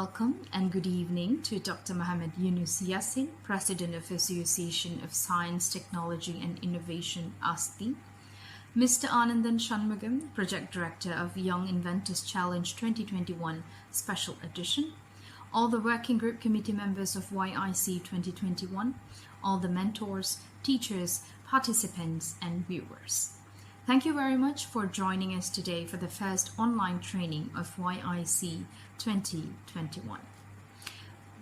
welcome and good evening to Dr. Mohammed Yunus Yassin, President of Association of Science, Technology and Innovation, ASTI, Mr. Anandan Shanmugam, Project Director of Young Inventors Challenge 2021 Special Edition, all the Working Group Committee members of YIC 2021, all the mentors, teachers, participants and viewers. Thank you very much for joining us today for the first online training of YIC 2021.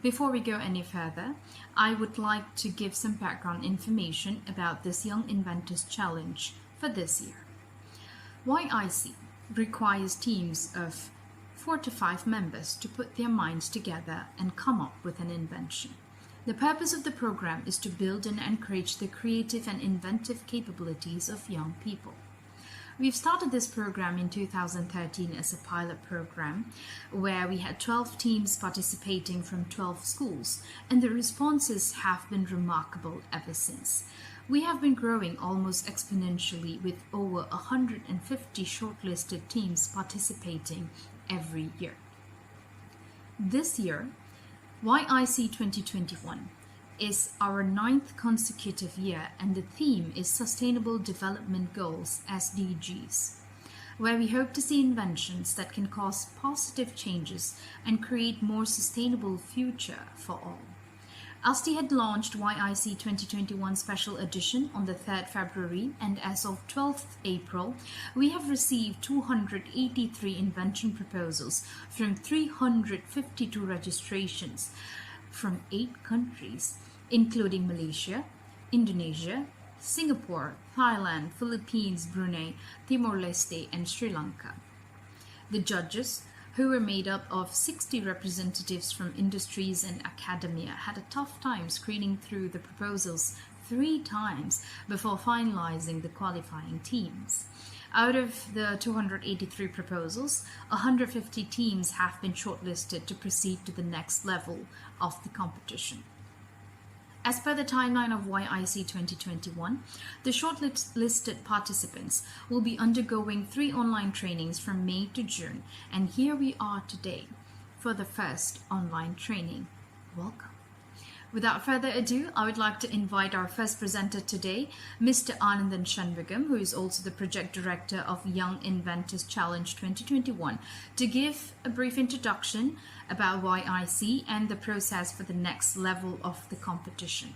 Before we go any further, I would like to give some background information about this Young Inventors Challenge for this year. YIC requires teams of 4 to 5 members to put their minds together and come up with an invention. The purpose of the program is to build and encourage the creative and inventive capabilities of young people. We've started this program in 2013 as a pilot program where we had 12 teams participating from 12 schools, and the responses have been remarkable ever since. We have been growing almost exponentially with over 150 shortlisted teams participating every year. This year, YIC 2021 is our 9th consecutive year, and the theme is Sustainable Development Goals, SDGs, where we hope to see inventions that can cause positive changes and create more sustainable future for all. ASTI had launched YIC 2021 Special Edition on the 3rd February, and as of 12th April, we have received 283 invention proposals from 352 registrations from 8 countries, including Malaysia, Indonesia, Singapore, Thailand, Philippines, Brunei, Timor-Leste, and Sri Lanka. The judges, who were made up of 60 representatives from industries and academia, had a tough time screening through the proposals 3 times before finalizing the qualifying teams. Out of the 283 proposals, 150 teams have been shortlisted to proceed to the next level of the competition. As per the timeline of YIC 2021, the shortlisted participants will be undergoing 3 online trainings from May to June, and here we are today for the first online training. Welcome. Without further ado, I would like to invite our first presenter today, Mr. Anandan Shanmugam, who is also the Project Director of Young Inventors Challenge 2021, to give a brief introduction about YIC and the process for the next level of the competition.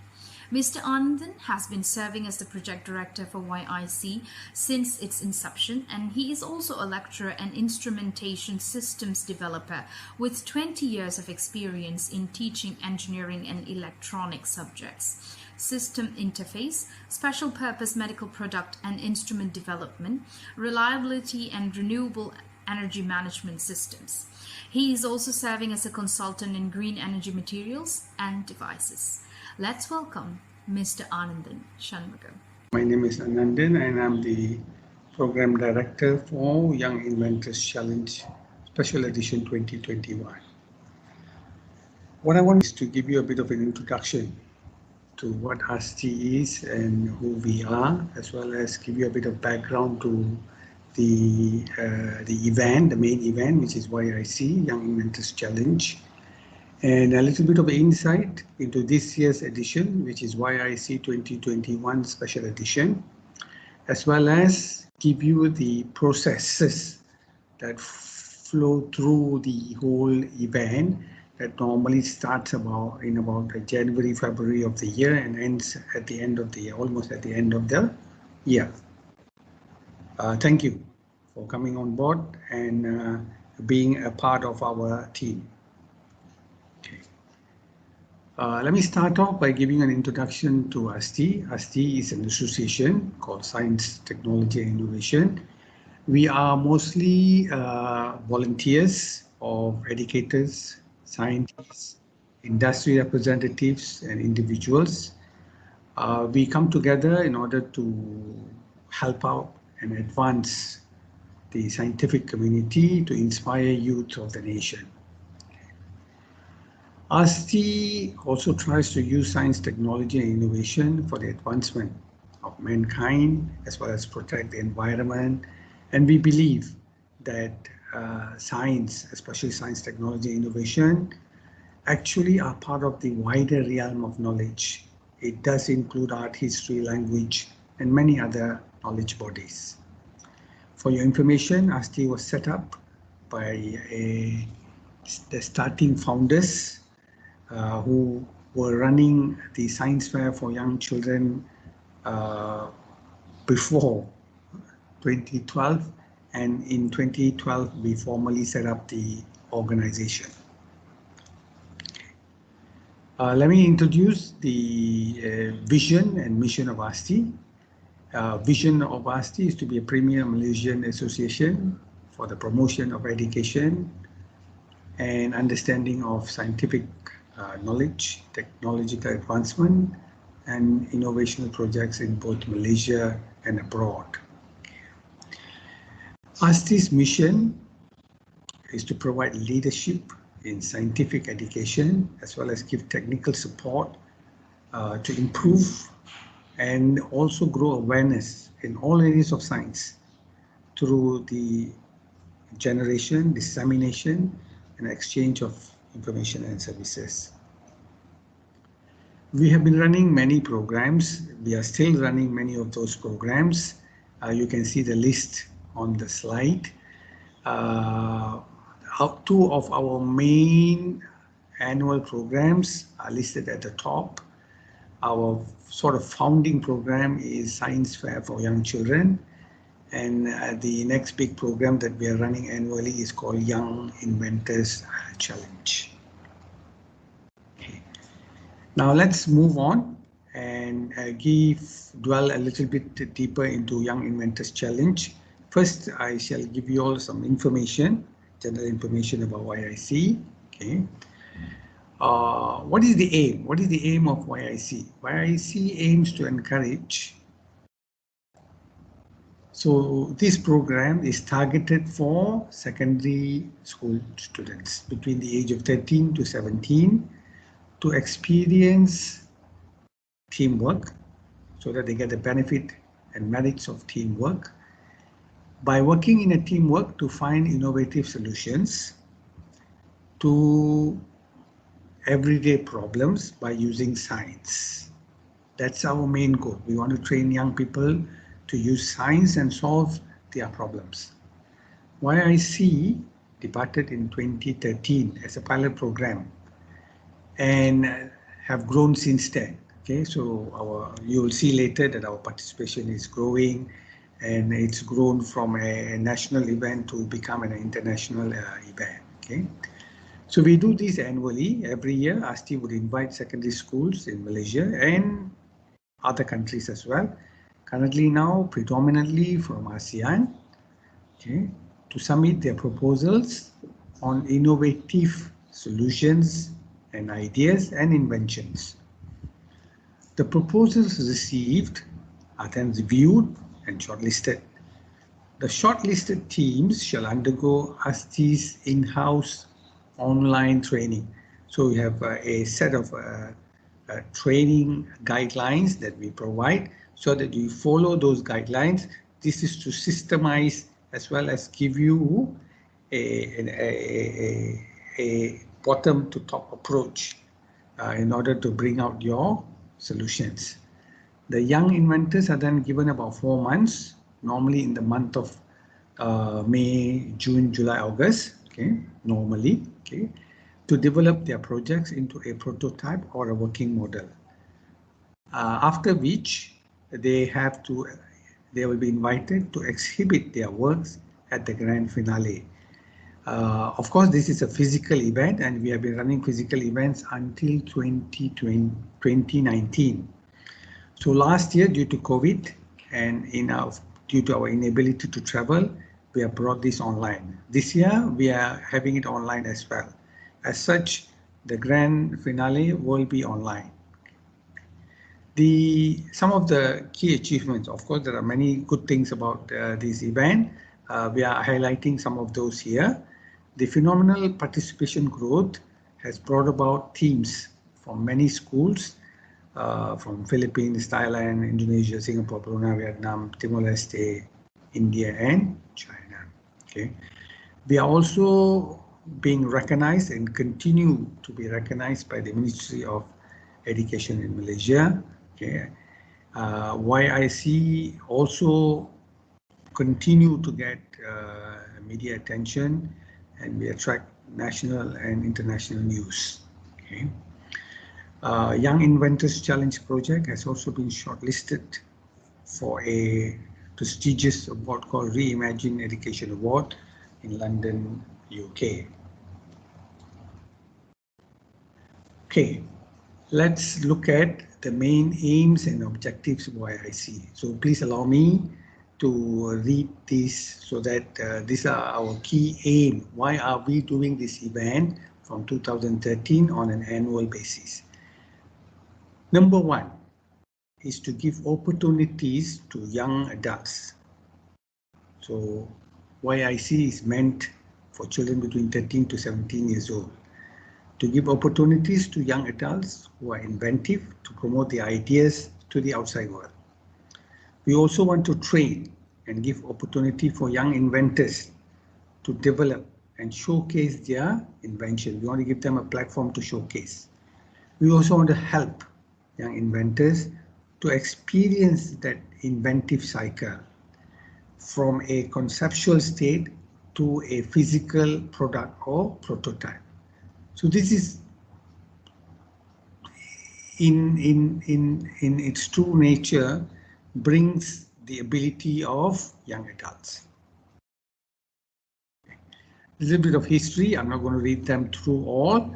Mr. Anandan has been serving as the Project Director for YIC since its inception, and he is also a lecturer and instrumentation systems developer with 20 years of experience in teaching engineering and electronic subjects, system interface, special purpose medical product and instrument development, reliability and renewable energy management systems. He is also serving as a consultant in green energy materials and devices. Let's welcome Mr. Anandan Shanmugam. My name is Anandan and I'm the Program Director for Young Inventors Challenge Special Edition 2021. What I want is to give you a bit of an introduction to what ASTI is and who we are, as well as give you a bit of background to the event, the main event, which is YIC, Young Inventors Challenge, and a little bit of insight into this year's edition, which is YIC 2021 Special Edition, as well as give you the processes that flow through the whole event that normally starts in about January, February of the year and ends at the end of the year, almost at the end of the year. Thank you for coming on board and being a part of our team. Let me start off by giving an introduction to ASTI. ASTI is an association called Science, Technology and Innovation. We are mostly volunteers of educators, scientists, industry representatives and individuals. We come together in order to help out and advance the scientific community to inspire youth of the nation. ASTI also tries to use science, technology and innovation for the advancement of mankind as well as protect the environment, and we believe that science, especially science, technology, innovation, actually are part of the wider realm of knowledge. It does include art, history, language, and many other knowledge bodies. For your information, ASTI was set up by the starting founders who were running the science fair for young children before 2012, and in 2012 we formally set up the organization. Let me introduce the vision and mission of ASTI. Vision of ASTI is to be a premier Malaysian association for the promotion of education and understanding of scientific knowledge, technological advancement, and innovational projects in both Malaysia and abroad. ASTI's mission is to provide leadership in scientific education as well as give technical support to improve and also grow awareness in all areas of science through the generation, dissemination, and exchange of information and services. We have been running many programs. We are still running many of those programs. You can see the list on the slide. Two of our main annual programs are listed at the top. Our sort of founding program is Science Fair for Young Children, and the next big program that we are running annually is called Young Inventors Challenge. Okay. Now let's move on and dwell a little bit deeper into Young Inventors Challenge. First, I shall give you all some information, general information about YIC. Okay. What is the aim? What is the aim of YIC? YIC aims to encourage. So this program is targeted for secondary school students between the age of 13 to 17 to experience teamwork so that they get the benefit and merits of teamwork. By working in a teamwork to find innovative solutions to everyday problems by using science. That's our main goal. We want to train young people to use science and solve their problems. YIC departed in 2013 as a pilot program and have grown since then. Okay, so you will see later that our participation is growing, and it's grown from a national event to become an international event. Okay, so we do this annually. Every year, ASTI would invite secondary schools in Malaysia and other countries as well. Currently now, predominantly from ASEAN, okay, to submit their proposals on innovative solutions and ideas and inventions. The proposals received are then reviewed and shortlisted. The shortlisted teams shall undergo ASTI's in-house online training. So we have a set of training guidelines that we provide so that you follow those guidelines. This is to systemize as well as give you a bottom to top approach in order to bring out your solutions. The young inventors are then given about 4 months, normally in the month of May, June, July, August, okay, normally, okay, to develop their projects into a prototype or a working model. After which they will be invited to exhibit their works at the grand finale. Of course, this is a physical event, and we have been running physical events until 2019. So last year, due to COVID and due to our inability to travel, we have brought this online. This year, we are having it online as well. As such, the grand finale will be online. Some of the key achievements, of course, there are many good things about this event. We are highlighting some of those here. The phenomenal participation growth has brought about teams from many schools, from Philippines, Thailand, Indonesia, Singapore, Brunei, Vietnam, Timor-Leste, India, and China. Okay, We are also being recognized and continue to be recognized by the Ministry of Education in Malaysia. Okay. YIC also continue to get media attention, and we attract national and international news. Okay. Young Inventors Challenge project has also been shortlisted for a prestigious award called Reimagine Education Award in London, UK. Okay, let's look at the main aims and objectives of YIC. So please allow me to read this so that these are our key aim. Why are we doing this event from 2013 on an annual basis? Number one is to give opportunities to young adults. So YIC is meant for children between 13 to 17 years old, to give opportunities to young adults who are inventive to promote their ideas to the outside world. We also want to train and give opportunity for young inventors to develop and showcase their invention. We want to give them a platform to showcase. We also want to help young inventors to experience that inventive cycle from a conceptual state to a physical product or prototype. So this is in its true nature brings the ability of young adults. A little bit of history. I'm not going to read them through all.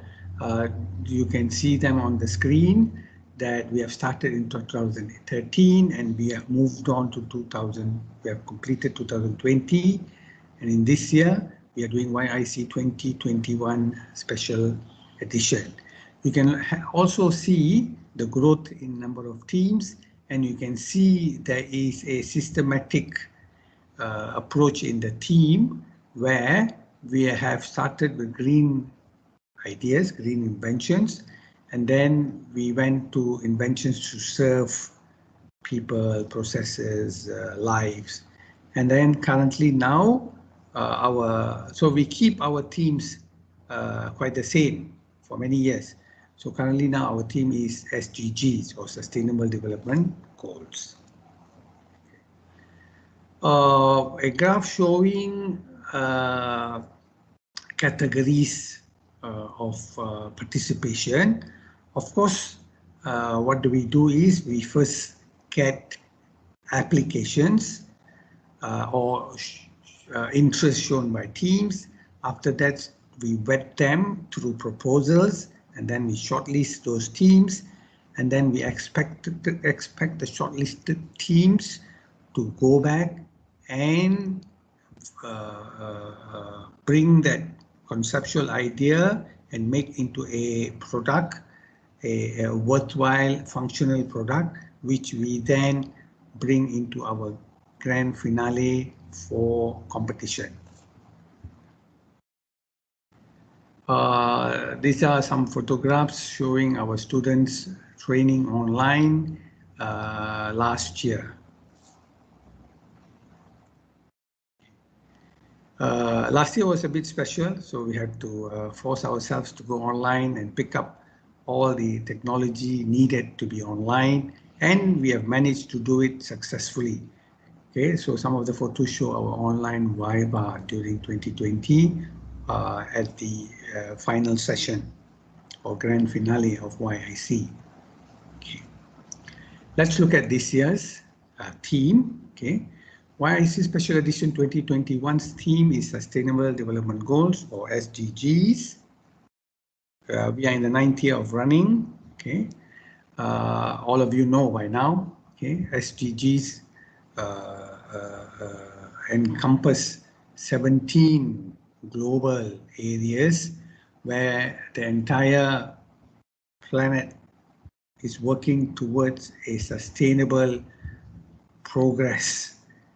You can see them on the screen that we have started in 2013 and we have moved on to 2000. We have completed 2020, and in this year we are doing YIC 2021 special edition. You can also see the growth in number of teams, and you can see there is a systematic approach in the team where we have started with green ideas, green inventions, and then we went to inventions to serve people, processes, lives. And then currently now, so we keep our teams quite the same for many years. So currently now our team is SDGs, or Sustainable Development Goals. A graph showing categories of participation. Of course, what do we do is we first get applications or interest shown by teams. After that, we vet them through proposals, and then we shortlist those teams, and then we expect the shortlisted teams to go back and bring that conceptual idea and make into a product, a worthwhile functional product, which we then bring into our grand finale for competition. These are some photographs showing our students training online last year. Last year was a bit special, so we had to force ourselves to go online and pick up all the technology needed to be online, and we have managed to do it successfully. Okay, so some of the photos show our online Viva during 2020 at the final session or grand finale of YIC. Okay. Let's look at this year's theme. Okay. YIC Special Edition 2021's theme is Sustainable Development Goals, or SDGs. We are in the 9th year of running. Okay, all of you know by now. Okay, SDGs encompass 17 global areas where the entire planet is working towards a sustainable progress,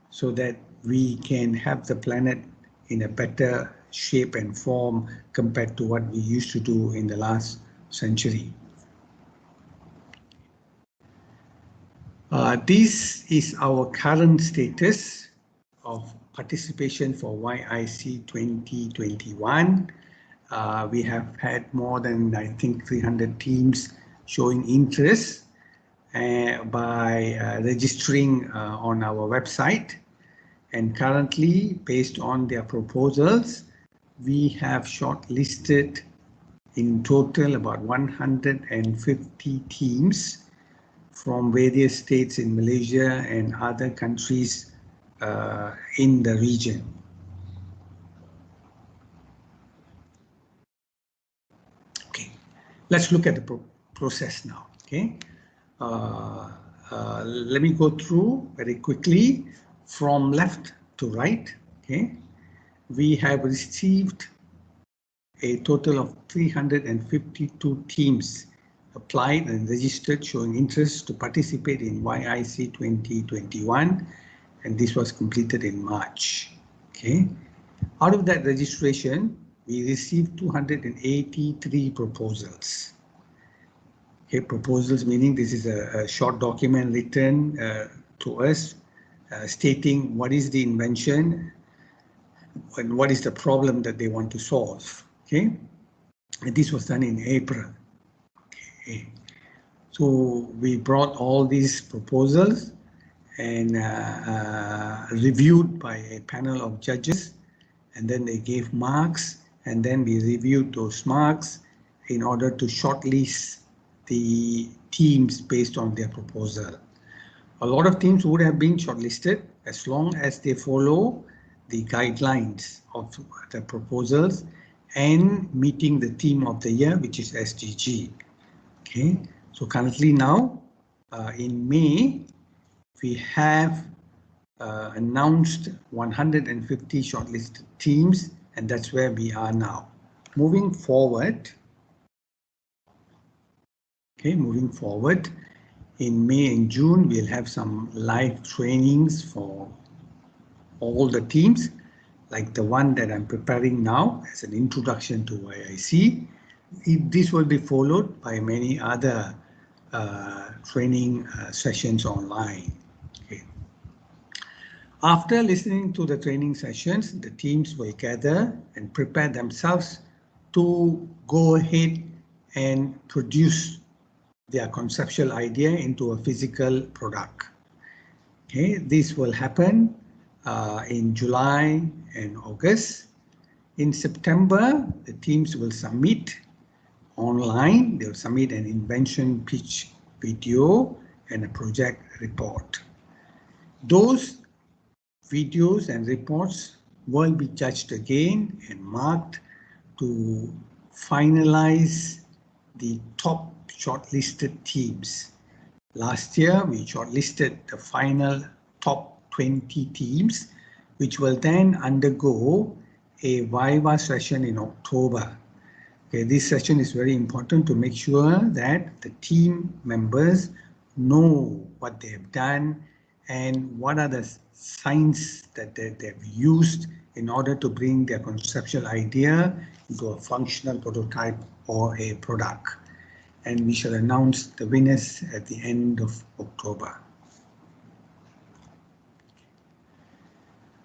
so that we can have the planet in a better shape and form compared to what we used to do in the last century. This is our current status of participation for YIC 2021. We have had more than, I think, 300 teams showing interest by registering on our website. And currently, based on their proposals, we have shortlisted in total about 150 teams from various states in Malaysia and other countries in the region. Okay, let's look at the process now. Okay, let me go through very quickly from left to right. Okay, we have received a total of 352 teams applied and registered showing interest to participate in YIC 2021, and this was completed in March. Okay, out of that registration, we received 283 proposals. Okay, proposals meaning this is a short document written to us stating what is the invention and what is the problem that they want to solve. Okay, and this was done in April. Okay, so we brought all these proposals and reviewed by a panel of judges, and then they gave marks, and then we reviewed those marks in order to shortlist the teams based on their proposal. A lot of teams would have been shortlisted as long as they follow the guidelines of the proposals and meeting the theme of the year, which is SDG. Okay, so currently now in May, we have announced 150 shortlisted teams, and that's where we are now. Moving forward, in May and June, we'll have some live trainings for all the teams, like the one that I'm preparing now as an introduction to YIC. This will be followed by many other training sessions online. Okay. After listening to the training sessions, the teams will gather and prepare themselves to go ahead and produce their conceptual idea into a physical product. Okay, this will happen in July and August. In September, the teams will submit online. They'll submit an invention pitch video and a project report. Those videos and reports will be judged again and marked to finalize the top shortlisted teams. Last year, we shortlisted the final top 20 teams, which will then undergo a Viva session in October. Okay, this session is very important to make sure that the team members know what they have done and what are the signs that they've used in order to bring their conceptual idea into a functional prototype or a product. And we shall announce the winners at the end of October.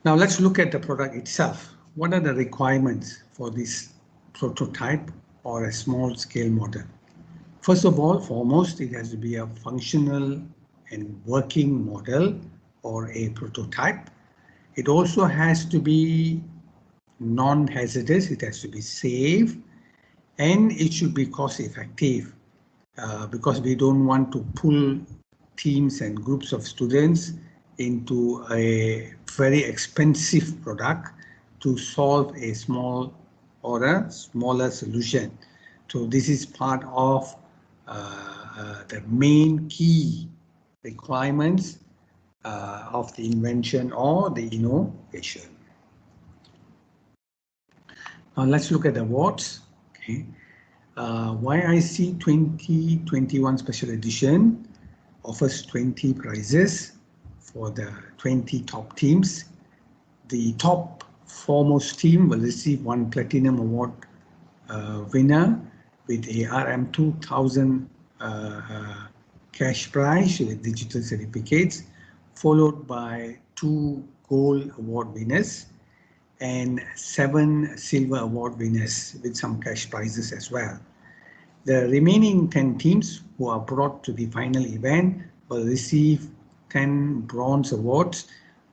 Now let's look at the product itself. What are the requirements for this prototype or a small scale model? First of all, foremost, it has to be a functional and working model or a prototype. It also has to be non-hazardous, it has to be safe, and it should be cost effective because we don't want to pull teams and groups of students into a very expensive product to solve a small or a smaller solution. So this is part of the main key requirements of the invention or the innovation. Now let's look at the awards. Okay. YIC 2021 Special Edition offers 20 prizes for the 20 top teams. The top foremost team will receive one Platinum Award winner with a RM2,000 cash prize with digital certificates, followed by 2 gold award winners and 7 silver award winners with some cash prizes as well. The remaining 10 teams who are brought to the final event will receive 10 bronze awards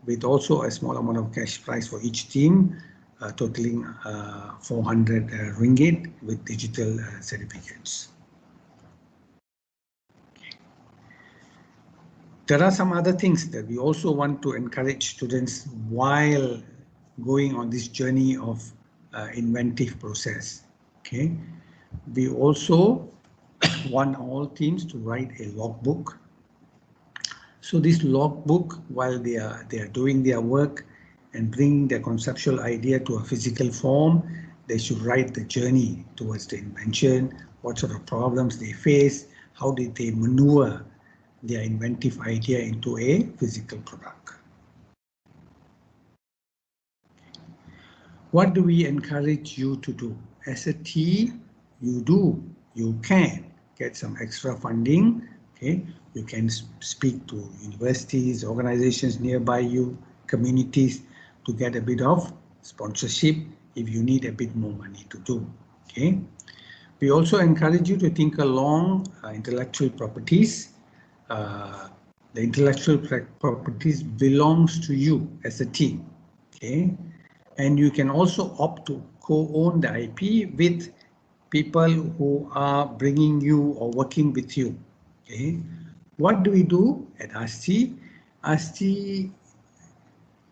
with also a small amount of cash prize for each team, totaling 400 ringgit with digital certificates. There are some other things that we also want to encourage students while going on this journey of inventive process. Okay, we also want all teams to write a logbook. So this logbook, while they are doing their work and bringing their conceptual idea to a physical form, they should write the journey towards the invention, what sort of problems they face, how did they maneuver their inventive idea into a physical product. What do we encourage you to do? As a team, you can get some extra funding. Okay, you can speak to universities, organizations nearby you, communities to get a bit of sponsorship if you need a bit more money to do. Okay, we also encourage you to think along intellectual properties. The intellectual properties belongs to you as a team. Okay, and you can also opt to co-own the IP with people who are bringing you or working with you. Okay, what do we do at ASTI? ASTI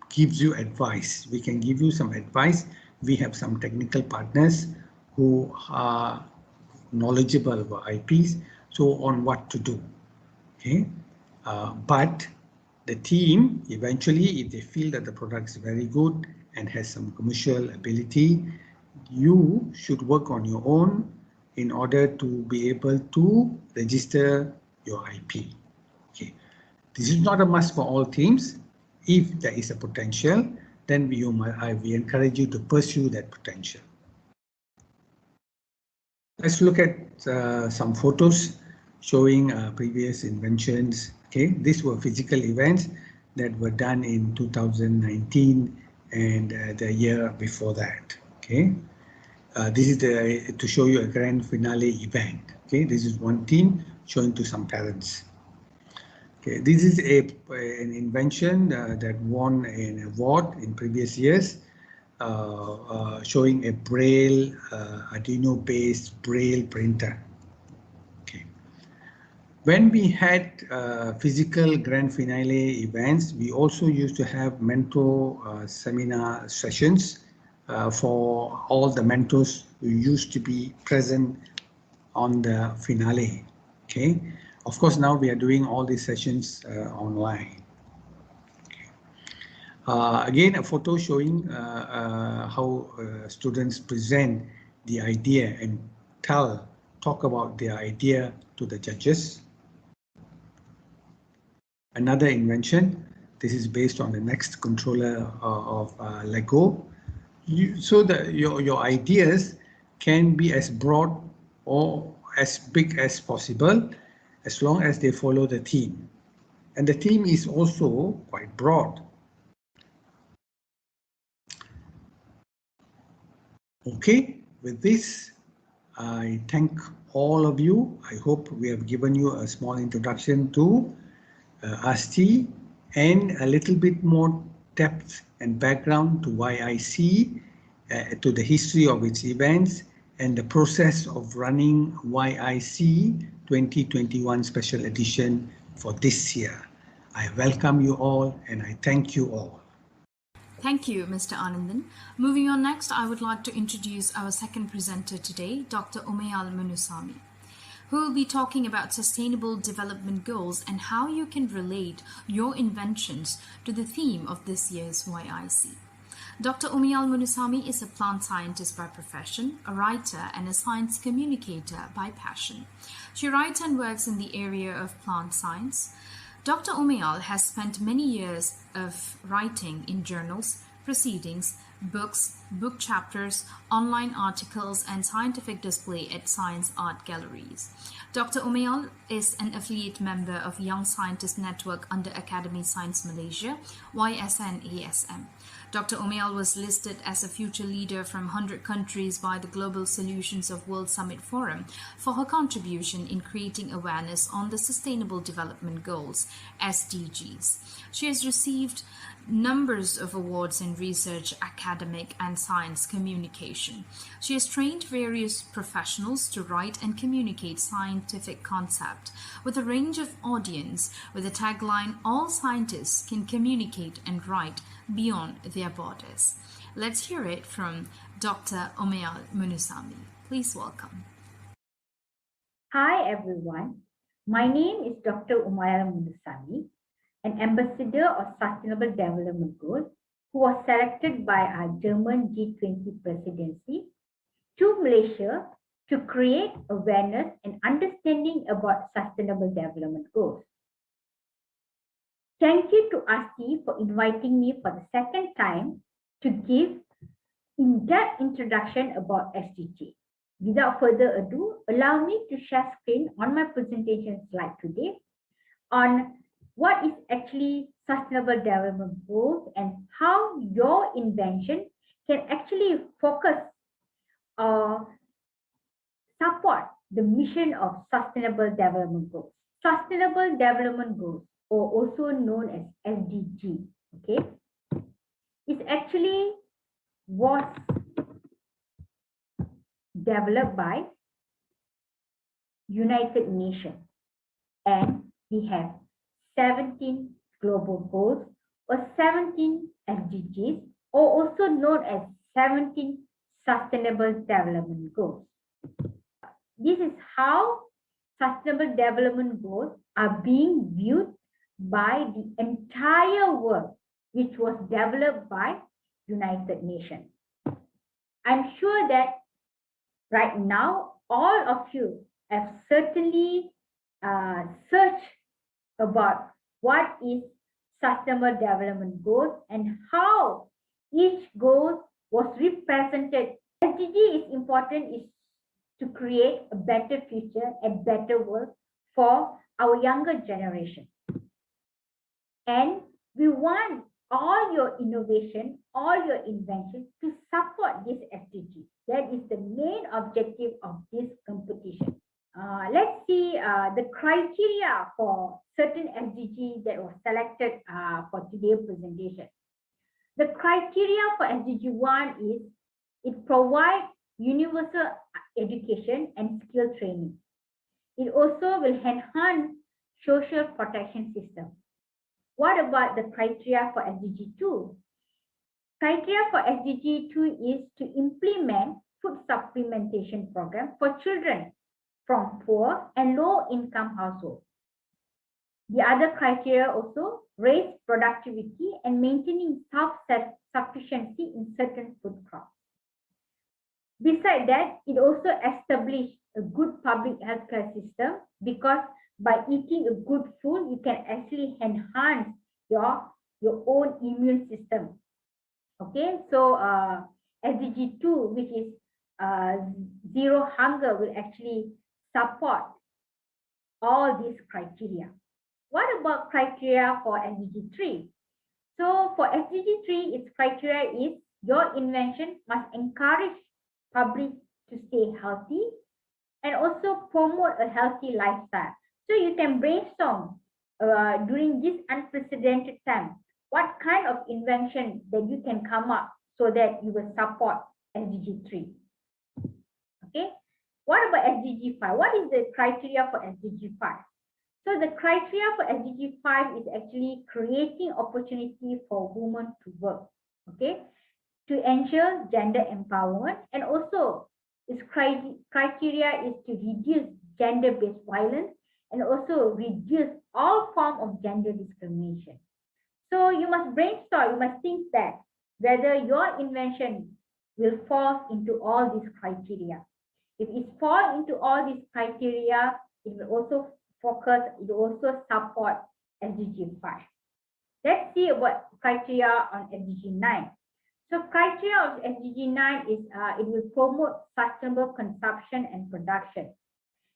gives you advice. We can give you some advice. We have some technical partners who are knowledgeable about IPs, so on what to do. Okay, but the team eventually, if they feel that the product is very good and has some commercial ability, you should work on your own in order to be able to register your IP. Okay, this is not a must for all teams. If there is a potential, then we encourage you to pursue that potential. Let's look at some photos showing previous inventions. Okay, these were physical events that were done in 2019 and the year before that. Okay, this is to show you a grand finale event. Okay, this is one team showing to some parents. Okay, this is an invention that won an award in previous years, showing a Braille Arduino-based Braille printer. Okay. When we had physical grand finale events, we also used to have mentor seminar sessions for all the mentors who used to be present on the finale. Okay. Of course, now we are doing all these sessions online. Again, a photo showing how students present the idea and talk about their idea to the judges. Another invention, this is based on the next controller of Lego. So that your ideas can be as broad or as big as possible, as long as they follow the theme. And the theme is also quite broad. Okay, with this, I thank all of you. I hope we have given you a small introduction to ASTI and a little bit more depth and background to YIC, to the history of its events and the process of running YIC 2021 Special Edition for this year. I welcome you all and I thank you all. Thank you, Mr. Anandan. Moving on next, I would like to introduce our second presenter today, Dr. Umayal Munusami, who will be talking about sustainable development goals and how you can relate your inventions to the theme of this year's YIC. Dr. Umayal Munusami is a plant scientist by profession, a writer and a science communicator by passion. She writes and works in the area of plant science. Dr. Umayal has spent many years of writing in journals, proceedings, books, book chapters, online articles, and scientific display at science art galleries. Dr. Umayal is an affiliate member of Young Scientist Network under Academy Science Malaysia, YSN ASM. Dr. Umayal was listed as a future leader from 100 countries by the Global Solutions of World Summit Forum for her contribution in creating awareness on the Sustainable Development Goals, SDGs. She has received numbers of awards in research, academic, and science communication. She has trained various professionals to write and communicate scientific concept with a range of audience with the tagline, "All scientists can communicate and write beyond their borders." Let's hear it from Dr. Umayal Munusami. Please welcome. Hi everyone, my name is Dr. Umayal Munusami, an ambassador of Sustainable Development Goals who was selected by our German G20 presidency to Malaysia to create awareness and understanding about Sustainable Development Goals. Thank you to ASTI for inviting me for the second time to give in-depth introduction about SDG. Without further ado, allow me to share screen on my presentation slide today on what is actually Sustainable Development Goals and how your invention can actually focus or support the mission of Sustainable Development Goals. Sustainable Development Goals, or also known as SDG, okay, is actually was developed by United Nations, and we have 17 global goals or 17 SDGs, or also known as 17 Sustainable Development Goals. This is how Sustainable Development Goals are being viewed by the entire world, which was developed by United Nations. I'm sure that right now, all of you have certainly searched about what is Sustainable Development Goals and how each goal was represented. SDG is important is to create a better future and better world for our younger generation. And we want all your innovation, all your inventions to support this SDG. That is the main objective of this competition. Let's see the criteria for certain SDGs that was selected for today's presentation. The criteria for SDG 1 is it provides universal education and skill training. It also will enhance social protection system. What about the criteria for SDG 2? Criteria for SDG 2 is to implement food supplementation program for children from poor and low-income households. The other criteria also raise productivity and maintaining self-sufficiency in certain food crops. Besides that, it also established a good public healthcare system, because by eating a good food, you can actually enhance your own immune system. Okay, so SDG 2, which is zero hunger, will actually support all these criteria. What about criteria for SDG 3? So for SDG 3, its criteria is your invention must encourage public to stay healthy and also promote a healthy lifestyle. So you can brainstorm during this unprecedented time what kind of invention that you can come up so that you will support SDG 3. Okay. What about SDG 5? What is the criteria for SDG 5? So the criteria for SDG 5 is actually creating opportunity for women to work, okay, to ensure gender empowerment, and also its criteria is to reduce gender-based violence and also reduce all forms of gender discrimination. So you must brainstorm, you must think back whether your invention will fall into all these criteria. If it falls into all these criteria, it will also focus, it will also support SDG 5. Let's see what criteria on SDG 9. So criteria of SDG 9 is it will promote sustainable consumption and production.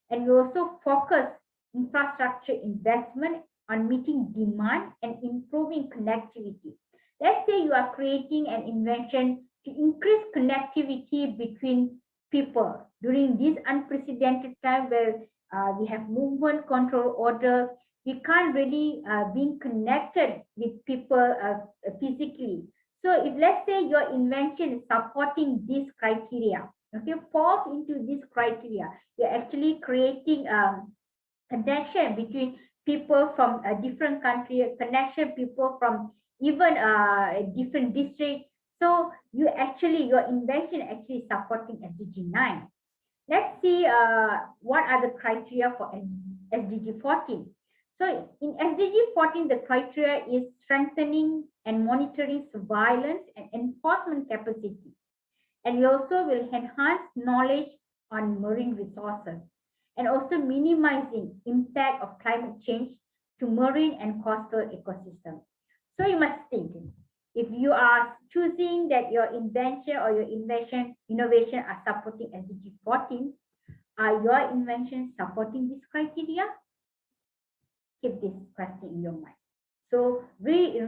And we also focus infrastructure investment on meeting demand and improving connectivity. Let's say you are creating an invention to increase connectivity between people during this unprecedented time where we have movement control order. We can't really be connected with people physically. So if let's say your invention is supporting this criteria, okay, falls into this criteria, you're actually creating connection between people from a different country, connection people from even a different district. So you actually, your invention actually supporting SDG 9. Let's see what are the criteria for SDG 14. So in SDG 14, the criteria is strengthening and monitoring surveillance and enforcement capacity. And we also will enhance knowledge on marine resources and also minimizing impact of climate change to marine and coastal ecosystems. So you must think, if you are choosing that your invention or your innovation are supporting SDG 14, are your inventions supporting this criteria? Keep this question in your mind. So re-look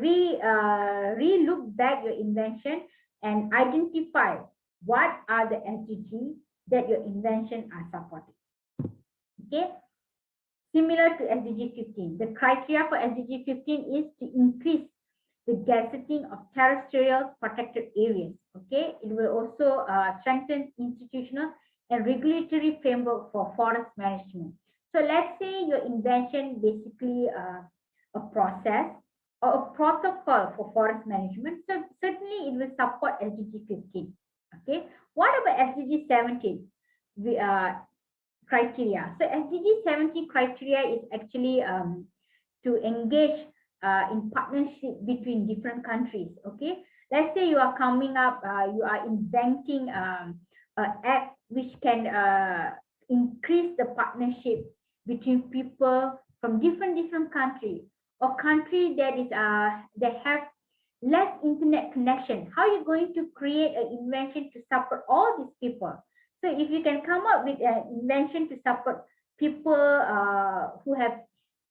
back your invention and identify what are the SDGs that your invention are supporting. Okay. Similar to SDG 15, the criteria for SDG 15 is to increase the gazetting of terrestrial protected areas. Okay, it will also strengthen institutional and regulatory framework for forest management. So let's say your invention basically a process or a protocol for forest management. So certainly it will support SDG 15. Okay, what about SDG 17? Criteria. So SDG 17 criteria is actually to engage in partnership between different countries. Okay, let's say you are coming up, you are inventing an app which can increase the partnership between people from different countries or country that is that have less internet connection. How are you going to create an invention to support all these people? So if you can come up with an invention to support people who have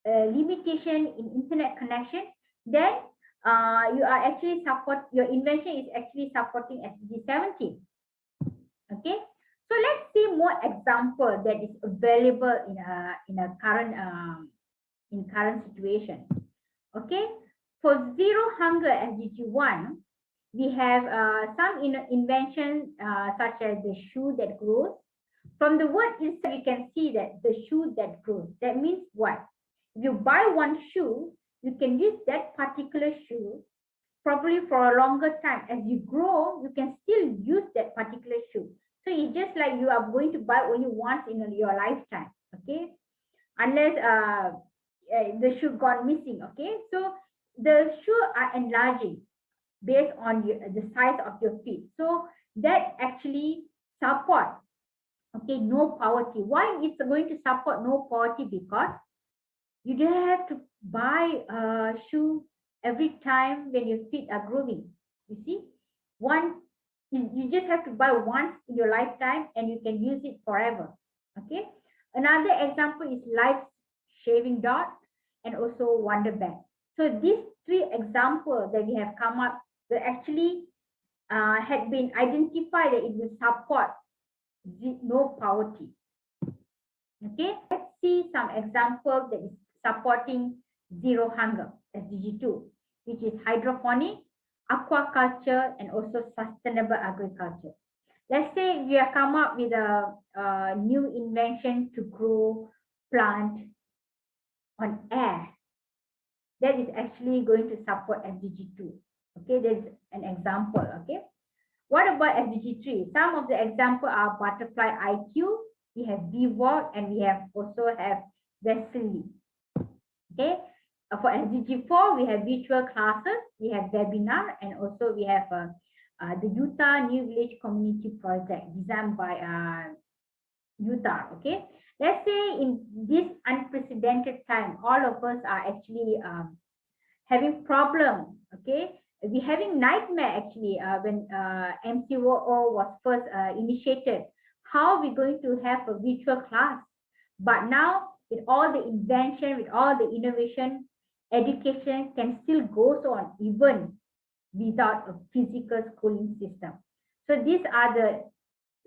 limitation in internet connection, then you are actually your invention is actually supporting SDG 17. Okay, so let's see more example that is available in a current situation. Okay, for zero hunger SDG 1, we have some inventions such as the shoe that grows. From the word itself, you can see that the shoe that grows. That means what? If you buy one shoe, you can use that particular shoe probably for a longer time. As you grow, you can still use that particular shoe. So it's just like you are going to buy only once in your lifetime. Okay, unless the shoe gone missing. Okay, so the shoe are enlarging based on the size of your feet. So that actually support, okay, no poverty. Why it's going to support no poverty? Because you don't have to buy a shoe every time when your feet are growing. You see, you just have to buy once in your lifetime and you can use it forever. Okay. Another example is life shaving dot and also wonder bag. So these three examples that we have come up will actually had been identified that it will support no poverty. Okay, let's see some examples that is supporting zero hunger, SDG 2, which is hydroponic, aquaculture, and also sustainable agriculture. Let's say we have come up with a new invention to grow plant on air. That is actually going to support SDG 2. Okay, there's an example. Okay, what about SDG 3? Some of the examples are butterfly IQ, we have BWalk, and we have also have Wesley. Okay, for SDG 4, we have virtual classes, we have webinar, and also we have the Utah New Village Community Project designed by Utah. Okay, let's say in this unprecedented time, all of us are actually having problem. Okay, we're having nightmare actually when MCOO was first initiated. How are we going to have a virtual class? But now with all the invention, with all the innovation, education can still go on even without a physical schooling system. So these are the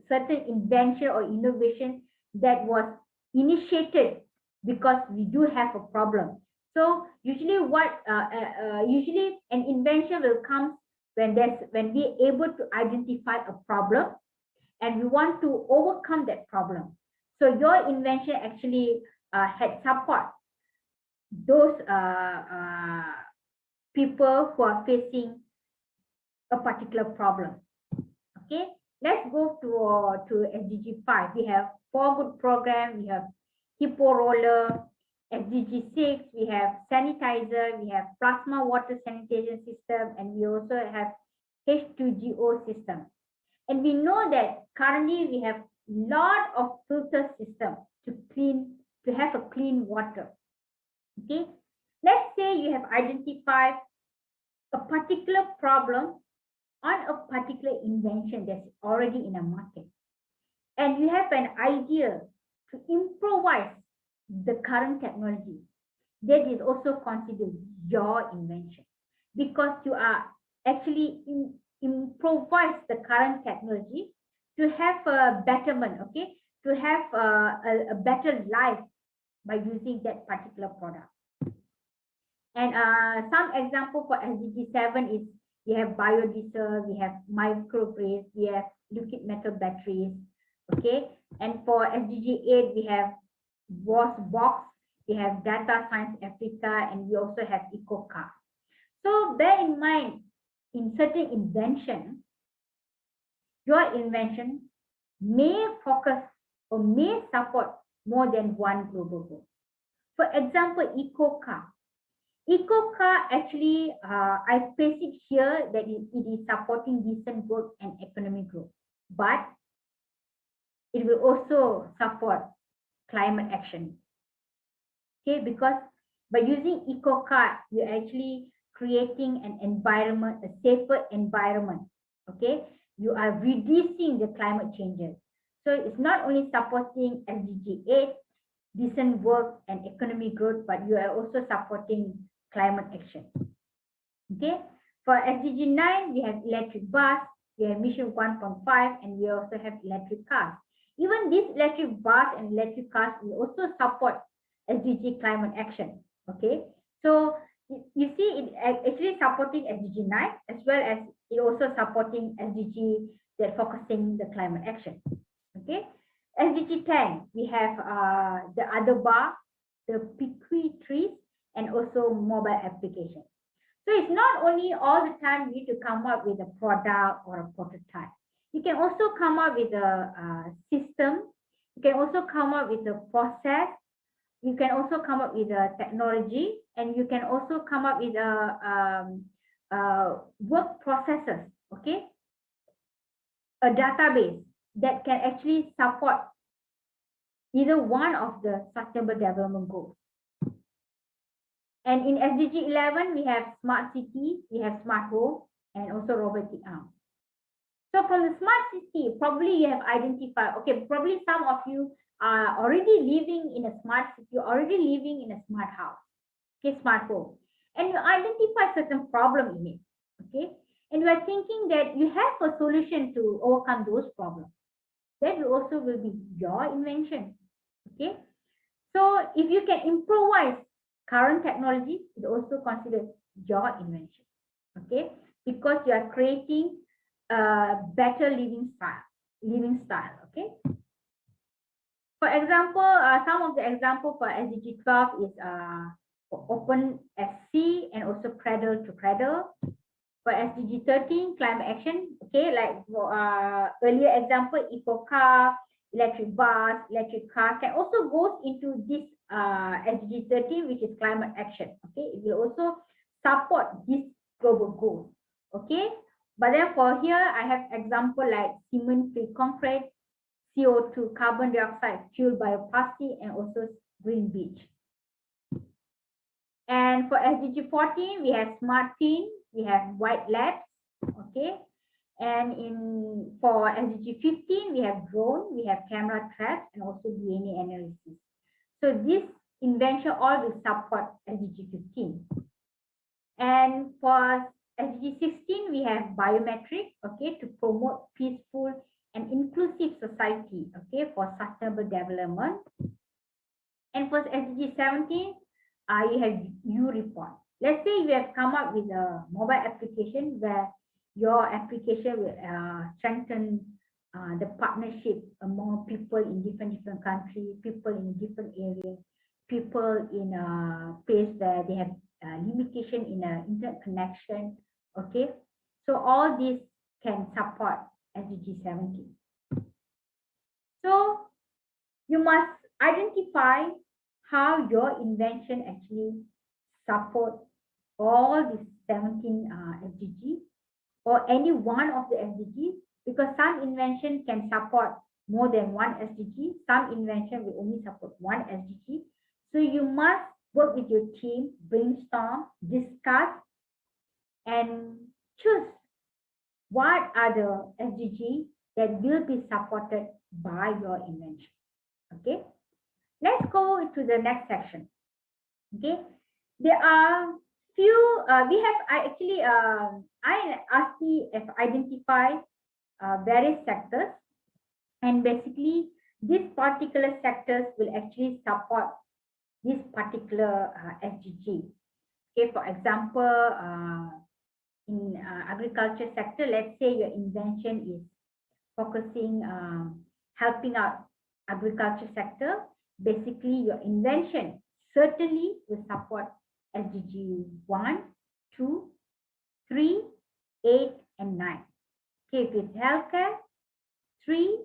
certain invention or innovation that was initiated because we do have a problem. So usually usually an invention will come when we're able to identify a problem and we want to overcome that problem. So your invention actually had support those people who are facing a particular problem. Okay, let's go to SDG 5. We have 4 good programs. We have Hippo Roller. SDG 6, we have sanitizer, we have plasma water sanitation system, and we also have H2GO system. And we know that currently we have lot of filter system to have a clean water. Okay, let's say you have identified a particular problem on a particular invention that's already in a market, and you have an idea to improvise the current technology. That is also considered your invention, because you are actually improvise the current technology to have a betterment, okay, to have a better life by using that particular product. And some example for SDG 7 is we have biodiesel, we have microgrids, we have liquid metal batteries, okay. And for SDG 8, we have WAS box, we have Data Science Africa, and we also have EcoCar. So bear in mind, in certain invention, your invention may focus or may support more than one global goal. For example, EcoCar. EcoCar actually, I place it here that it is supporting decent growth and economic growth, but it will also support climate action. Okay, because by using EcoCar, you're actually creating an environment, a safer environment. Okay, you are reducing the climate changes. So it's not only supporting SDG 8, decent work and economic growth, but you are also supporting climate action. Okay, for SDG 9, we have electric bus, we have mission 1.5, and we also have electric cars. Even these electric bus and electric cars will also support SDG climate action. Okay, so you see it actually supporting SDG 9 as well as it also supporting SDG that focusing the climate action. Okay, SDG 10, we have the other bar, the piqui trees, and also mobile application. So it's not only all the time you need to come up with a product or a prototype. You can also come up with a system. You can also come up with a process. You can also come up with a technology, and you can also come up with a work processes. Okay, a database that can actually support either one of the sustainable development goals. And in SDG 11, we have smart city, we have smart home, and also robotic arm. So from the smart city, probably you have identified, okay, probably some of you are already living in a smart city, already living in a smart house, okay, smart home, and you identify certain problem in it, okay, and you are thinking that you have a solution to overcome those problems. That also will be your invention, okay. So if you can improvise current technology, it also considered your invention, okay, because you are creating a better living style, okay. For example, some of the example for SDG 12 is for open SC and also cradle to cradle. For SDG 13, climate action, okay, like for earlier example, EcoCar, electric bus, electric car can also go into this SDG 13, which is climate action. Okay, it will also support this global goal. Okay, but then for here, I have example like cement-free concrete, CO2, carbon dioxide, fuel bioplastic, and also green beach. And for SDG 14, we have smart clean, we have white labs, okay. And for SDG 15, we have drone, we have camera traps, and also DNA analysis. So this invention all will support SDG 15. And for SDG 16, we have biometric, okay, to promote peaceful and inclusive society, okay, for sustainable development. And for SDG 17, you have U-report. Let's say you have come up with a mobile application where your application will strengthen the partnership among people in different countries, people in different areas, people in a place where they have limitation in internet connection. Okay, so all this can support SDG 17. So you must identify how your invention actually support all these 17 SDGs or any one of the SDGs, because some invention can support more than one SDG, some invention will only support one SDG. So you must work with your team, brainstorm, discuss, and choose what are the SDGs that will be supported by your invention. Okay, let's go to the next section. Okay, there are few, I ASTI have identified various sectors, and basically these particular sectors will actually support this particular SDG. Okay, for example, in agriculture sector, let's say your invention is focusing, helping out agriculture sector. Basically, your invention certainly will support SDG 1, 2, 3, 8, and 9. Okay, if it's healthcare, 3,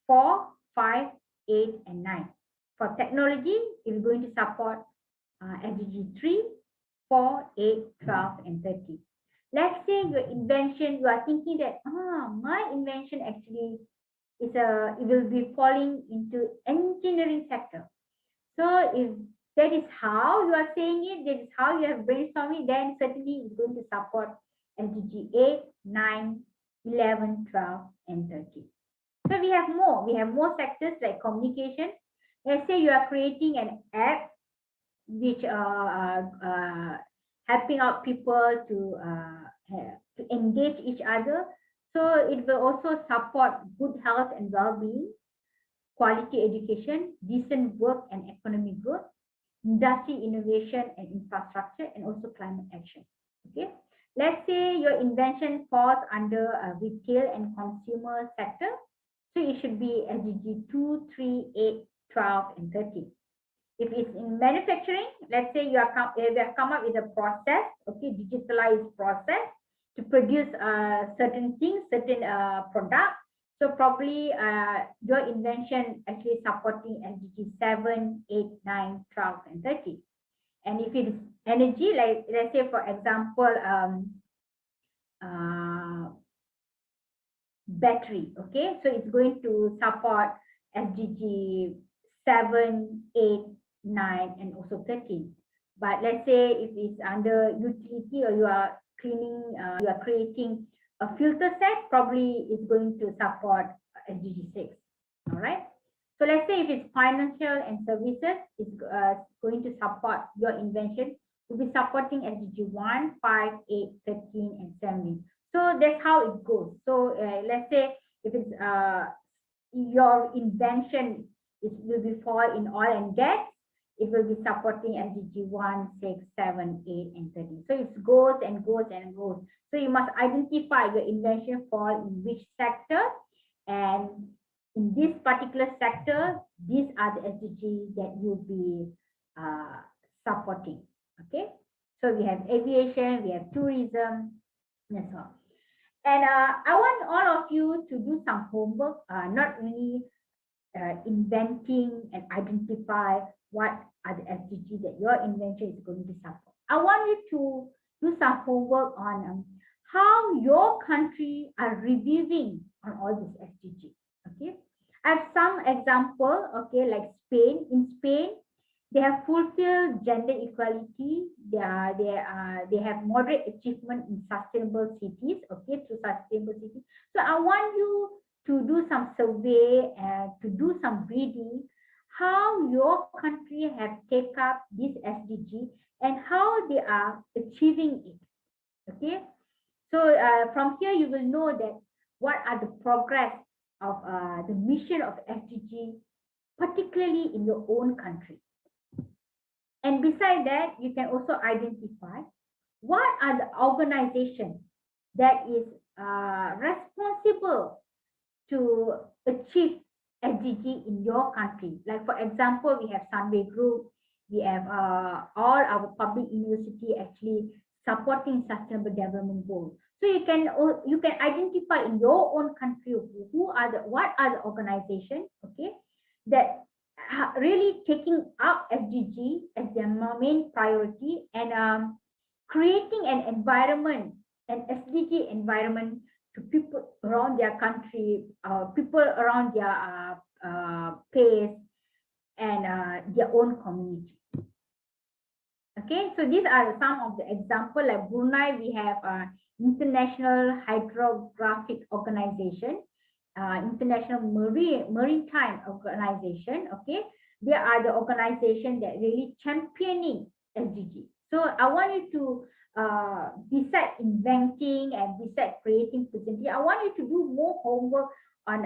4, 5, 8, and 9. For technology, it's going to support SDG 3, 4, 8, 12, and 13. Let's say your invention, you are thinking that, my invention actually is it will be falling into engineering sector. So if that is how you are saying it, that is how you have brainstorming, then certainly it's going to support SDG 8, 9, 11, 12, and 13. So we have more sectors like communication. Let's say you are creating an app which helping out people to engage each other. So it will also support good health and well-being, quality education, decent work and economic growth, industry innovation and infrastructure, and also climate action. Okay, let's say your invention falls under a retail and consumer sector. So it should be SDG 2, 3, 8, 12, and 13. If it's in manufacturing, let's say you have come up with a process, okay, digitalized process to produce certain things, certain product. So probably your invention actually supporting SDG 7, 8, 9, 12, and 13. And if it is energy, like let's say for example, battery, okay, so it's going to support SDG 7, 8, 9, and also 13. But let's say if it's under utility or you are cleaning, you are creating a filter set, probably it's going to support SDG 6. All right. So let's say if it's financial and services, it's going to support your invention. Will be supporting SDG 1, 5, 8, 13, and 17. So that's how it goes. So let's say if it's your invention will be fall in oil and gas, it will be supporting SDG 1, 6, 7, 8, and 13. So it goes and goes and goes. So you must identify your invention fall in which sector, and in this particular sector, these are the SDGs that you'll be supporting. Okay. So we have aviation, we have tourism, that's all. And I want all of you to do some homework, not only inventing and identify what are the SDGs that your invention is going to support. I want you to do some homework on how your country are reviewing on all these SDGs. Okay, I have some example. Okay, like Spain. In Spain, They have fulfilled gender equality. They have moderate achievement in sustainable cities. Okay, through sustainable cities. So I want you to do some survey and to do some reading how your country have take up this SDG and how they are achieving it. Okay, so from here you will know that what are the progress of the mission of SDG, particularly in your own country. And beside that, you can also identify what are the organizations that is responsible to achieve SDG in your country. Like for example, we have Sunway Group, we have all our public university actually supporting sustainable development goals. So you can identify in your own country what are the organizations, okay, that really taking up SDG as their main priority and creating an environment, an SDG environment to people around their country, people around their place and their own community. Okay, so these are some of the examples. Like Brunei, we have International Hydrographic Organization, International Maritime Organization. Okay, they are the organization that really championing SDG. So I want you to besides inventing and besides creating presentation, I want you to do more homework on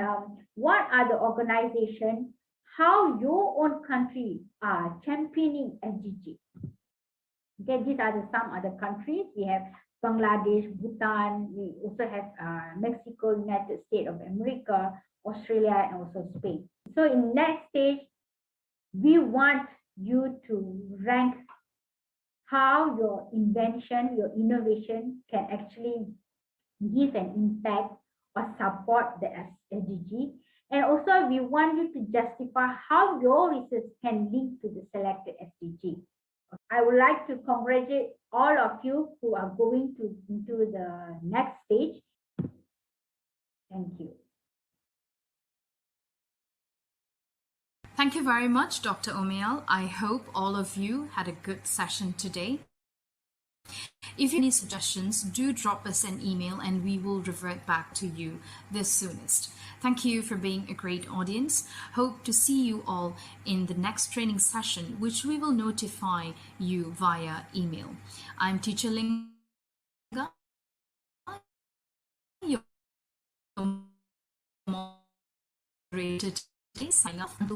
what are the organizations, how your own country are championing SDG. Okay, these are some other countries. We have Bangladesh, Bhutan. We also have Mexico, United States of America, Australia, and also Spain. So in next stage, we want you to rank how your invention, your innovation can actually give an impact or support the SDG. And also we want you to justify how your research can link to the selected SDG. I would like to congratulate all of you who are going into the next stage. Thank you. Thank you very much, Dr. Omiel. I hope all of you had a good session today. If you have any suggestions, do drop us an email and we will revert back to you the soonest. Thank you for being a great audience. Hope to see you all in the next training session, which we will notify you via email. I'm Teacher Linga, your moderator today, signing off.